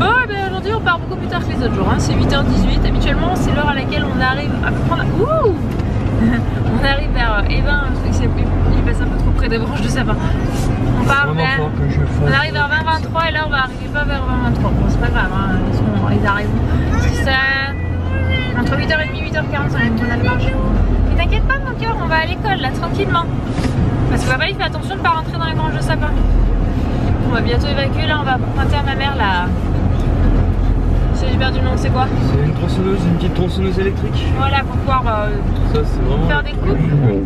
Bon, ben aujourd'hui on part beaucoup plus tard que les autres jours, hein. C'est 8h18. Habituellement, c'est l'heure à laquelle on arrive à prendre. Ouh on arrive vers Evin, il passe un peu trop près des branches de sapin. On part vers. On arrive vers 20-23 et là on va arriver pas vers 20-23. Bon, c'est pas grave, hein. Ils arrivent. C'est ça. Entre 8h30 et 8h45, on a le marché. Mais t'inquiète pas, mon cœur, on va à l'école là, tranquillement. Parce que papa il fait attention de ne pas rentrer dans les branches de sapin. On va bientôt évacuer, là on va pointer à ma mère là. J'ai perdu le nom, c'est quoi? C'est une tronçonneuse, une petite tronçonneuse électrique. Voilà, pour pouvoir ça, vraiment faire des coupes.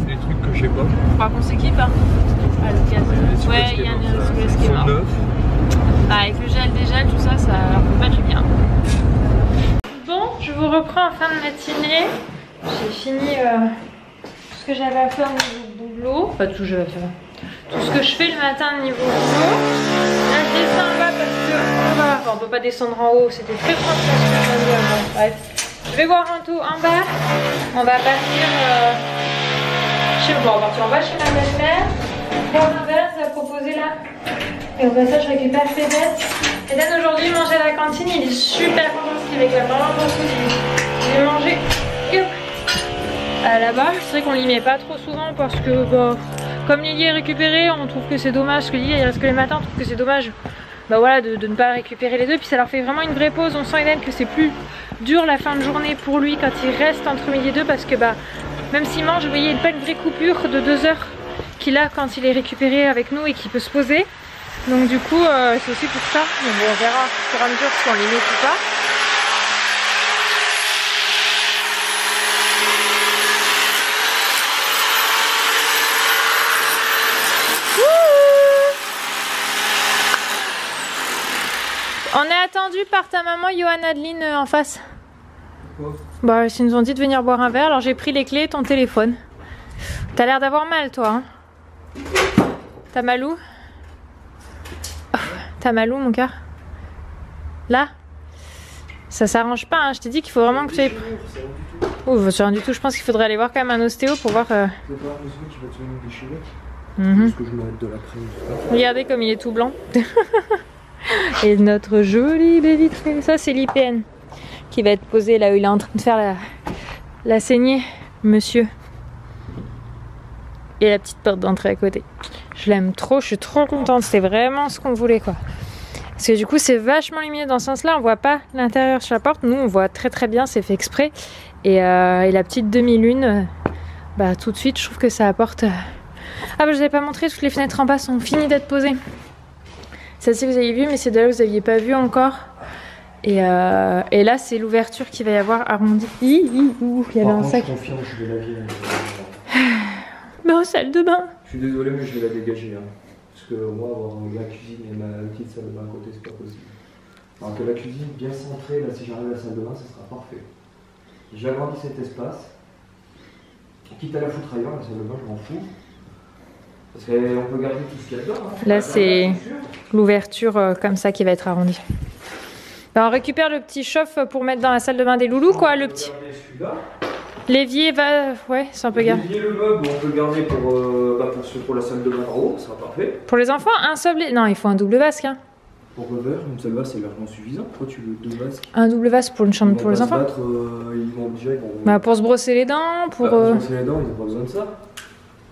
Des trucs que je sais pas. Faut croire qu'on s'équipe hein. À l'occasion. Ouais, il y a un Essuie-glace qui est mort. Avec le gel, dégel, tout ça, ça leur fait pas du bien. Bon, je vous reprends en fin de matinée. J'ai fini tout ce que j'avais à faire au niveau boulot. Pas tout ce que j'avais à faire. Tout ce que je fais le matin niveau boulot. Là je descends en bas parce que enfin, on peut pas descendre en haut, c'était très français ce que je viens de dire. Bon, bref. Je vais voir un tout en bas. On va partir on va partir en bas chez ma belle-mère. Boire un verre, ça a proposé là. Et au passage je récupère ses dettes. Et Dan aujourd'hui mangeait à la cantine, il est super content parce qu'il est avec la maman il a mangé là-bas. C'est vrai qu'on l'y met pas trop souvent parce que bah, comme Lily est récupérée, on trouve que c'est dommage, parce que Lily il reste que les matins, on trouve que c'est dommage bah voilà, de ne pas récupérer les deux, puis ça leur fait vraiment une vraie pause. On sent Eden que c'est plus dur la fin de journée pour lui quand il reste entre midi et deux, parce que bah même s'il mange, vous voyez, il n'y a pas une vraie coupure de 2 heures qu'il a quand il est récupéré avec nous et qu'il peut se poser. Donc du coup c'est aussi pour ça, mais bon, on verra au fur et à mesure si on les met ou pas. On est attendu par ta maman Johan Adeline en face. Pourquoi? Bah ils nous ont dit de venir boire un verre, alors j'ai pris les clés et ton téléphone. T'as l'air d'avoir mal toi hein? T'as mal où? Oh, t'as mal où mon cœur? Là? Ça s'arrange pas hein, je t'ai dit qu'il faut vraiment que tu aies... Oh ça rien du tout, je pense qu'il faudrait aller voir quand même un ostéo pour voir... Regardez comme il est tout blanc. Et notre jolie baie vitrée, ça c'est l'IPN qui va être posé là où il est en train de faire la saignée, monsieur. Et la petite porte d'entrée à côté. Je l'aime trop, je suis trop contente, c'est vraiment ce qu'on voulait quoi. Parce que du coup c'est vachement lumineux dans ce sens là, on voit pas l'intérieur sur la porte, nous on voit très très bien, c'est fait exprès. Et la petite demi-lune, bah tout de suite je trouve que ça apporte... Ah bah je vous avais pas montré, toutes les fenêtres en bas sont finies d'être posées. Celle-ci vous avez vu, mais c'est de là vous n'aviez pas vu encore. Et là c'est l'ouverture qu'il va y avoir arrondie. Il y avait un sac. Je confirme, je vais laver. Mais en salle de bain. Je suis désolé mais je vais la dégager hein. Parce que moi avoir la cuisine et ma petite salle de bain à côté c'est pas possible. Alors que la cuisine bien centrée, là si j'arrive à la salle de bain ça sera parfait. J'agrandis cet espace. Quitte à la foutre ailleurs, la salle de bain je m'en fous. Parce qu'on peut garder tout ce qu'il y a dedans. Hein. Là c'est l'ouverture comme ça qui va être arrondie. Ben, on récupère le petit chauffe pour mettre dans la salle de bain des loulous quoi, le petit. L'évier va... Ouais, c'est un peu garde. L'évier, le meuble, on peut le garder pour la salle de bain en haut, ça sera parfait. Pour les enfants, un seul... Non, il faut un double vasque. Hein. Pour le verre, une seule vase c'est largement suffisant. Pourquoi tu veux 2 vasques? Un double vasque pour une chambre pour les enfants. Bah, pour se brosser les dents, pour... Pour se brosser les dents, ils n'ont pas besoin de ça.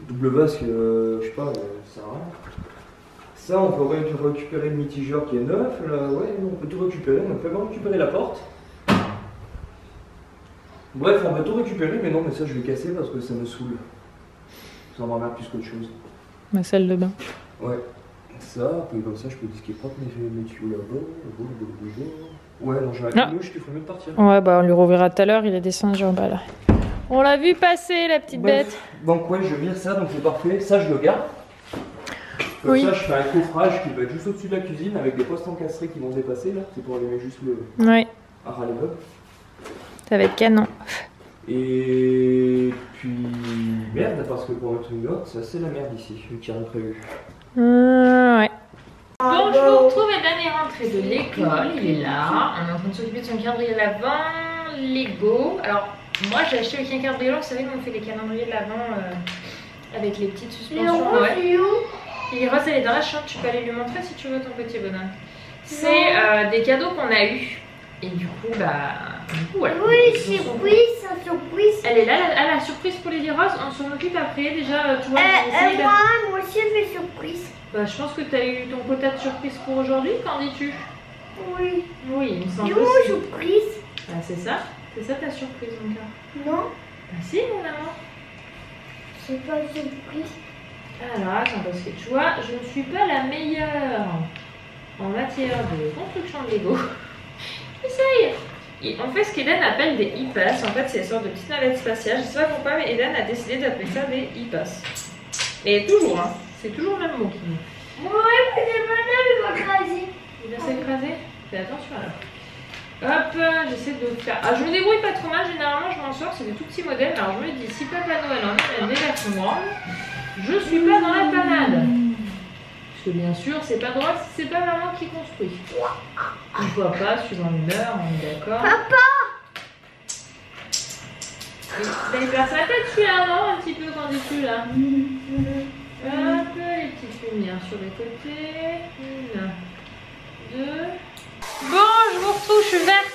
Double vasque, je sais pas, ça sert à rien. Ça, on peut récupérer le mitigeur qui est neuf, là, ouais, on peut tout récupérer, on peut même récupérer la porte. Bref, on va tout récupérer, mais non, mais ça je vais casser parce que ça me saoule. Ça m'emmerde plus qu'autre chose. Ma salle de bain. Ouais. Ça, puis comme ça je peux disquer propre mes tuyaux là-bas. Ouais, non, j'ai un mouche qu'il faut même partir. Ouais, bah on lui rouvrira tout à l'heure, il est descendu en bas là. On l'a vu passer la petite bête. Donc ouais, je vire ça, donc c'est parfait. Ça je le garde. Comme oui. Ça je fais un coffrage qui va être juste au-dessus de la cuisine avec des postes encastrés qui vont se dépasser là. C'est pour allumer juste le... Ouais. À ras les meubles. Ça va être canon. Et puis... Merde, parce que pour notre numéro, ça c'est la merde ici, vu qu'il n'y a rien prévu. Ouais. Bon, je vous retrouve, Eden est rentré de l'école, il est là. On est en train de s'occuper de son calendrier de l'Avent, Lego. Alors, moi j'ai acheté le calendrier, vous savez qu'on fait les calendriers de l'Avent avec les petites suspensions. Ouais. Il est rose, elle est dans la chambre, tu peux aller lui montrer si tu veux ton petit bonhomme. C'est des cadeaux qu'on a eu. Et du coup, voilà. Oui, surprise, surprise. Elle est là, la surprise pour Lily Rose. On s'en occupe après. Déjà, tu vois, moi aussi, je fais surprise. Bah, je pense que tu as eu ton quota de surprise pour aujourd'hui. Qu'en dis-tu? Oui. Oui, il me semble aussi. Surprise. Ah, c'est ça ta surprise, mon cœur? Non. Ah si, mon amour. C'est pas surprise. Alors, attends, parce que tu vois, je ne suis pas la meilleure en matière de construction de Lego. Essaye. On fait ce qu'Eden appelle des e-pass. En fait, c'est une sorte de petite navette spatiale. Je sais pas pourquoi, mais Eden a décidé d'appeler ça des e-pass. Et toujours, hein. C'est toujours le même mot qu'il dit. Ouais, mais il va écraser. Il va s'écraser? Fais attention alors. Hop, j'essaie de faire. Ah, je me débrouille pas trop mal. Généralement, je m'en sors. C'est des tout petits modèles. Alors, je me dis, si Papa Noël en a des versions grandes, je suis pas dans la panade. Parce que bien sûr, c'est pas drôle si c'est pas maman qui construit. Pourquoi pas, suivant l'humeur, on est d'accord. Papa! Il perce la tête celui-là, non? Un petit peu, qu'en dis-tu là? Hop, les petites lumières sur les côtés. 1, 2. Bon, je vous retrouve, je suis verte.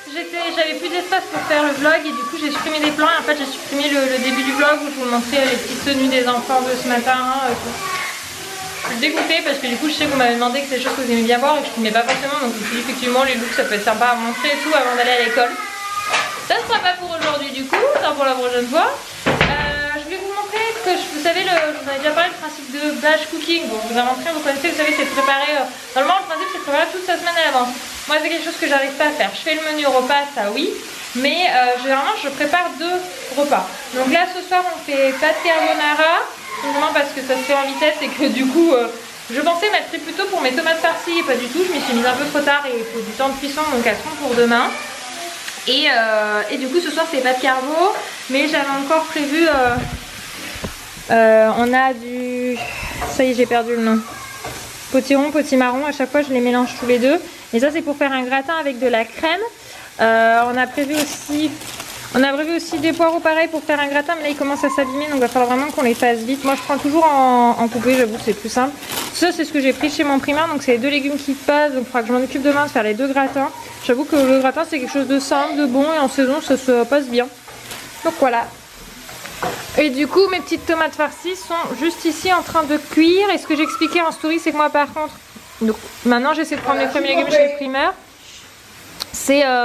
J'avais plus d'espace pour faire le vlog et du coup j'ai supprimé des plans. Et en fait, j'ai supprimé le début du vlog où je vous montrais les petites tenues des enfants de ce matin. Je suis dégoûtée parce que du coup je sais que vous m'avez demandé que c'est des choses que vous aimez bien voir et que je filmais pas forcément, donc je me suis dit effectivement les looks ça peut être sympa à montrer et tout avant d'aller à l'école. Ça ne sera pas pour aujourd'hui du coup, ça pour la prochaine fois. Je vais vous montrer que vous savez, je vous en ai déjà parlé, le principe de batch cooking. Bon, je vous ai montré, vous connaissez, vous savez, c'est de préparer. Normalement le principe c'est de préparer toute sa semaine à l'avance. Moi c'est quelque chose que j'arrive pas à faire. Je fais le menu repas, ça oui. Mais généralement je prépare 2 repas. Donc là ce soir on fait pâte carbonara. Simplement parce que ça se fait en vitesse et que du coup je pensais mettre plus tôt pour mes tomates farcies et pas du tout, je m'y suis mise un peu trop tard et il faut du temps de cuisson donc elles seront pour demain. Et du coup ce soir c'est pas de carbo, mais j'avais encore prévu, on a du, ça y est j'ai perdu le nom, potiron, potimarron, à chaque fois je les mélange tous les deux. Et ça c'est pour faire un gratin avec de la crème. On a prévu aussi des poireaux pareil pour faire un gratin, mais là ils commencent à s'abîmer donc il va falloir vraiment qu'on les fasse vite. Moi je prends toujours en coupé, j'avoue c'est plus simple. Ça c'est ce que j'ai pris chez mon primaire, donc c'est les 2 légumes qui passent, donc il faudra que je m'en occupe demain de faire les 2 gratins. J'avoue que le gratin c'est quelque chose de simple, de bon et en saison ça se passe bien. Donc voilà. Et du coup mes petites tomates farcies sont juste ici en train de cuire et ce que j'expliquais en story c'est que moi par contre, donc maintenant j'essaie de prendre les premiers légumes chez le primaire.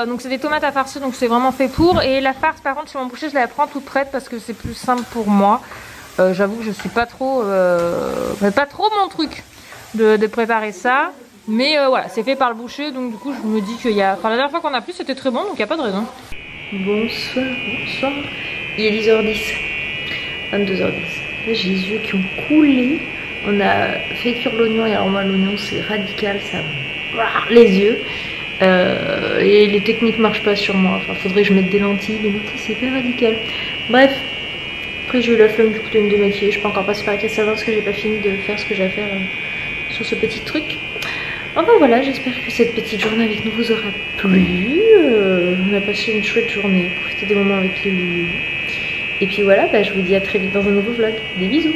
Donc c'est des tomates à farcir, donc c'est vraiment fait pour. Et la farce par contre chez mon boucher je la prends toute prête parce que c'est plus simple pour moi. J'avoue que je suis pas trop mon truc de préparer ça. Mais voilà, c'est fait par le boucher, donc du coup je me dis qu'il y a... Enfin la dernière fois qu'on a pris c'était très bon, donc il n'y a pas de raison. Bonsoir, bonsoir. Il est 10h10, 22h10. Là j'ai les yeux qui ont coulé. On a fait cuire l'oignon et alors moi l'oignon c'est radical, ça... Les yeux. Et les techniques marchent pas sur moi, enfin faudrait que je mette des lentilles, mais c'est hyper radical. Bref, après j'ai eu la flemme du coup de me démaquiller, je peux encore passer par la caisse à parce que j'ai pas fini de faire ce que j'ai à faire sur ce petit truc. Enfin voilà, j'espère que cette petite journée avec nous vous aura plu. On a passé une chouette journée, profitez des moments avec les loulous. Et puis voilà, je vous dis à très vite dans un nouveau vlog. Des bisous.